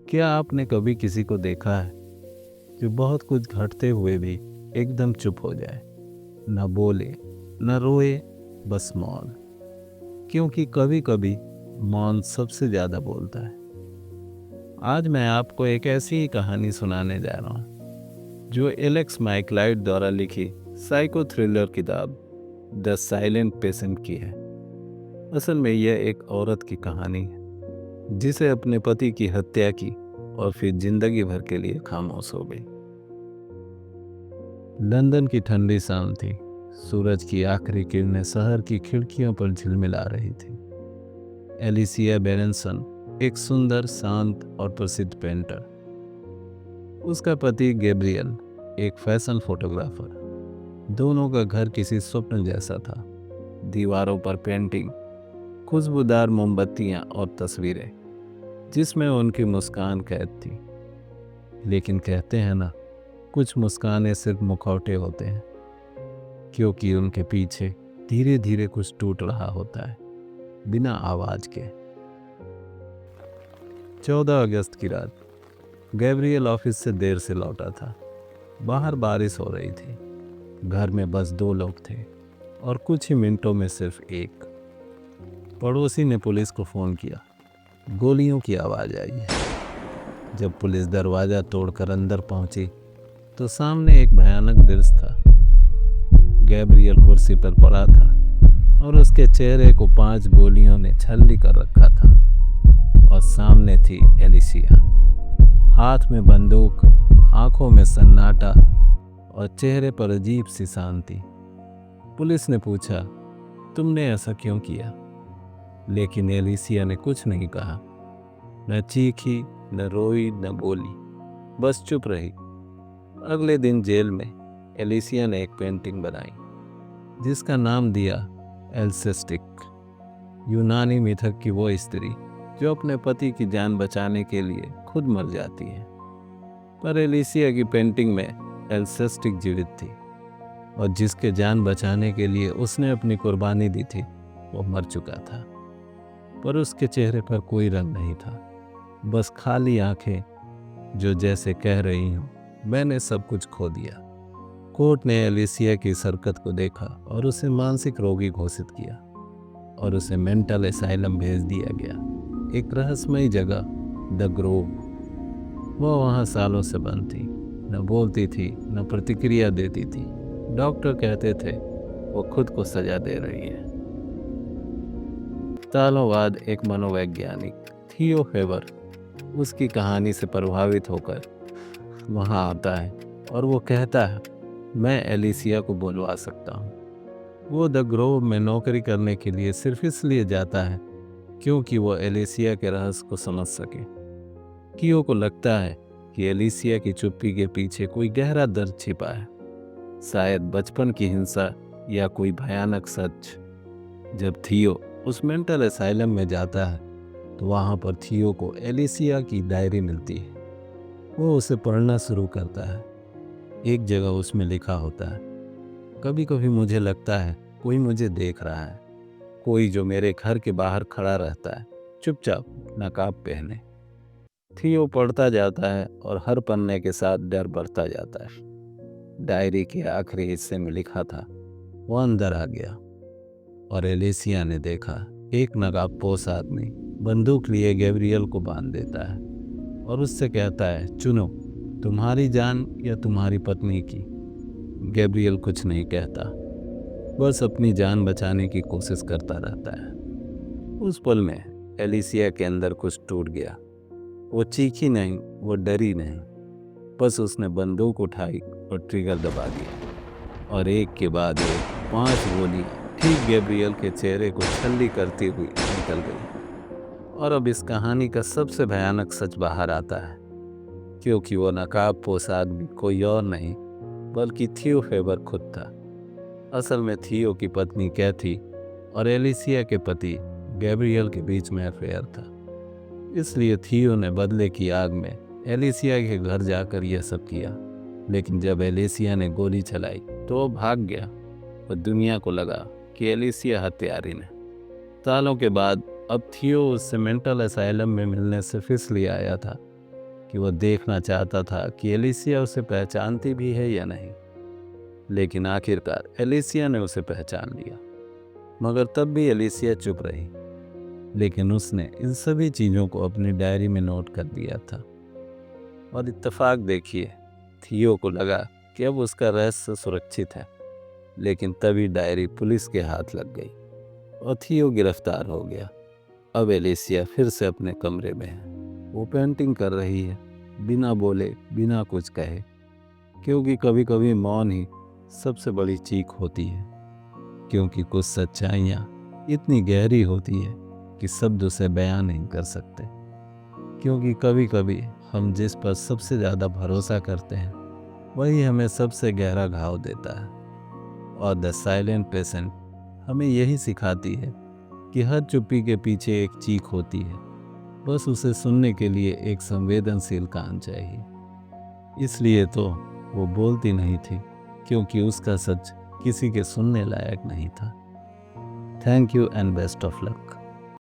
क्या आपने कभी किसी को देखा है जो बहुत कुछ घटते हुए भी एकदम चुप हो जाए, न बोले न रोए, बस मौन? क्योंकि कभी कभी मौन सबसे ज्यादा बोलता है। आज मैं आपको एक ऐसी ही कहानी सुनाने जा रहा हूँ जो एलेक्स माइकलाइट द्वारा लिखी साइको थ्रिलर किताब द साइलेंट पेशेंट की है। असल में यह एक औरत की कहानी है जिसे अपने पति की हत्या की और फिर जिंदगी भर के लिए खामोश हो गई। लंदन की ठंडी शाम थी। सूरज की आखिरी किरणें शहर की खिड़कियों पर झिलमिला रही थी। एलिसिया बेरेंसन एक सुंदर, शांत और प्रसिद्ध पेंटर, उसका पति गैब्रियल एक फैशन फोटोग्राफर। दोनों का घर किसी स्वप्न जैसा था। दीवारों पर पेंटिंग, खुशबूदार मोमबत्तियां और तस्वीरें जिसमें उनकी मुस्कान कैद थी। लेकिन कहते हैं ना, कुछ मुस्कानें सिर्फ मुखौटे होते हैं, क्योंकि उनके पीछे धीरे धीरे कुछ टूट रहा होता है, बिना आवाज के। 14 अगस्त की रात गैब्रियल ऑफिस से देर से लौटा था। बाहर बारिश हो रही थी। घर में बस 2 लोग थे और कुछ ही मिनटों में सिर्फ एक। पड़ोसी ने पुलिस को फोन किया। गोलियों की आवाज आई है। जब पुलिस दरवाजा तोड़कर अंदर पहुंची तो सामने एक भयानक दृश्य था। गैब्रियल कुर्सी पर पड़ा था और उसके चेहरे को 5 गोलियों ने छल्ली कर रखा था। और सामने थी एलिसिया, हाथ में बंदूक, आंखों में सन्नाटा और चेहरे पर अजीब सी शांति। पुलिस ने पूछा, तुमने ऐसा क्यों किया? लेकिन एलिसिया ने कुछ नहीं कहा। न चीखी, न रोई, न बोली, बस चुप रही। अगले दिन जेल में एलिसिया ने एक पेंटिंग बनाई जिसका नाम दिया एल्सेस्टिक, यूनानी मिथक की वो स्त्री जो अपने पति की जान बचाने के लिए खुद मर जाती है। पर एलिसिया की पेंटिंग में एल्सेस्टिक जीवित थी और जिसके जान बचाने के लिए उसने अपनी कुर्बानी दी थी वो मर चुका था। पर उसके चेहरे पर कोई रंग नहीं था, बस खाली आंखें जो जैसे कह रही हूँ, मैंने सब कुछ खो दिया। कोर्ट ने एलिसिया की इस हरकत को देखा और उसे मानसिक रोगी घोषित किया और उसे मेंटल असाइलम भेज दिया गया, एक रहस्यमयी जगह, द ग्रोव। वो वहाँ सालों से बंद थी, न बोलती थी, न प्रतिक्रिया देती थी। डॉक्टर कहते थे वो खुद को सजा दे रही है। सालों बाद एक मनोवैज्ञानिक, थियो फेबर, उसकी कहानी से प्रभावित होकर वहाँ आता है और वो कहता है, मैं एलिसिया को बुलवा सकता हूँ। वो द ग्रोव में नौकरी करने के लिए सिर्फ इसलिए जाता है क्योंकि वो एलिसिया के रहस्य को समझ सके। थियो को लगता है कि एलिसिया की चुप्पी के पीछे कोई गहरा दर्द छिपा है, शायद बचपन की हिंसा या कोई भयानक सच। जब थियो उस मेंटल असाइलम में जाता है तो वहाँ पर थियो को एलिसिया की डायरी मिलती है। वो उसे पढ़ना शुरू करता है। एक जगह उसमें लिखा होता है, कभी कभी मुझे लगता है कोई मुझे देख रहा है, कोई जो मेरे घर के बाहर खड़ा रहता है, चुपचाप, नकाब पहने। थियो पढ़ता जाता है और हर पन्ने के साथ डर बढ़ता जाता है। डायरी के आखिरी हिस्से में लिखा था, वो अंदर आ गया और एलिसिया ने देखा एक नकाबपोश आदमी बंदूक लिए गैब्रियल को बांध देता है और उससे कहता है, चुनो, तुम्हारी जान या तुम्हारी पत्नी की। गैब्रियल कुछ नहीं कहता, बस अपनी जान बचाने की कोशिश करता रहता है। उस पल में एलिसिया के अंदर कुछ टूट गया। वो चीखी नहीं, वो डरी नहीं, बस उसने बंदूक उठाई और ट्रिगर दबा दिया और एक के बाद एक 5 गोली ठीक गैब्रियल के चेहरे को छल्ली करती हुई निकल गई। और अब इस कहानी का सबसे भयानक सच बाहर आता है, क्योंकि वो नकाबपोश आदमी कोई और नहीं बल्कि थियो फेबर खुद था। असल में थियो की पत्नी कैथी और एलिसिया के पति गैब्रियल के बीच में अफेयर था। इसलिए थियो ने बदले की आग में एलिसिया के घर जाकर यह सब किया। लेकिन जब एलिसिया ने गोली चलाई तो वो भाग गया और दुनिया को लगा कि एलिसिया हत्यारिन है। सालों के बाद अब थियो उससे मेंटल असाइलम में मिलने सिर्फ इसलिए आया था कि वह देखना चाहता था कि एलिसिया उसे पहचानती भी है या नहीं। लेकिन आखिरकार एलिसिया ने उसे पहचान लिया, मगर तब भी एलिसिया चुप रही। लेकिन उसने इन सभी चीज़ों को अपनी डायरी में नोट कर दिया था। और इत्तेफाक देखिए, थियो को लगा कि अब उसका रहस्य सुरक्षित है। लेकिन तभी डायरी पुलिस के हाथ लग गई और थियो गिरफ्तार हो गया। अब एलिसिया फिर से अपने कमरे में है। वो पेंटिंग कर रही है, बिना बोले, बिना कुछ कहे, क्योंकि कभी कभी मौन ही सबसे बड़ी चीख होती है। क्योंकि कुछ सच्चाइयाँ इतनी गहरी होती है कि शब्द उसे बयान नहीं कर सकते। क्योंकि कभी कभी हम जिस पर सबसे ज़्यादा भरोसा करते हैं वही हमें सबसे गहरा घाव देता है। और द साइलेंट पेशेंट हमें यही सिखाती है कि हर चुप्पी के पीछे एक चीख होती है, बस उसे सुनने के लिए एक संवेदनशील कान चाहिए। इसलिए तो वो बोलती नहीं थी, क्योंकि उसका सच किसी के सुनने लायक नहीं था। Thank you and best of luck.